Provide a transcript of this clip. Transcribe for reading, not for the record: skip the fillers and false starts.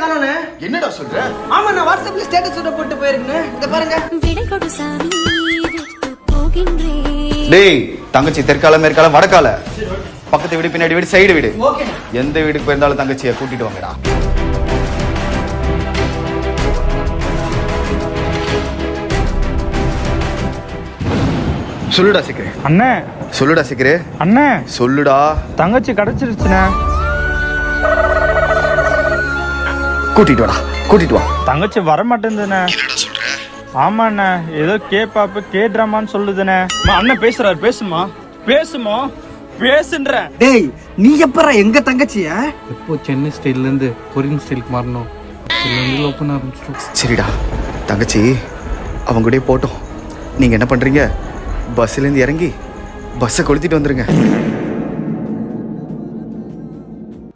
காணோண்ணே. என்னடா சொல்ற? ஆமா, நான் வாட்ஸ்அப்ல ஸ்டேட்டஸ் போட்டு போயிருக்கேன். இங்க பாருங்க. டேய், தங்கச்சி தெற்கால மேற்கால வடக்கால, பக்கத்து வீடு பின்னாடி வீடு சைடு வீடு, ஓகே. எந்த வீட்டுக்கு போயிருந்தாலும் தங்கச்சியை கூட்டிட்டு வாங்கடா. சொல்லுடா சிக்கரே. அண்ணே சொல்லுடா சிக்கரே. அண்ணே சொல்லுடா. தங்கச்சி கிடைச்சிருச்சுண்ணே. கூட்டிட்டு வாடா, கூட்டிட்டு வா. தங்கச்சி வர மாட்டேங்குதுண்ணே. என்னடா சொல்ற? ஆமாண்ணே, ஏதோ கேப்பாப்பு கேட்ராமான்னு சொல்லுதுண்ணே. அண்ணன் பேசுறாரு, பேசுமா பேசுமா பேசுன்ற. டேய், நீ எப்பறா எங்க தங்கச்சிய? எப்போ சென்னை ஸ்டைல்ல இருந்து கொரியன் ஸ்டைலுக்கு மாறணும், லவ் பண்ண ஆரம்பிச்சிட்டோம். சரிடா, தங்கச்சி அவங்க கூடயே போட்டோம். நீங்க என்ன பண்றீங்க? பஸ்ல இருந்து இறங்கி பஸ்ஸை கொளுத்திட்டு வந்துருங்க.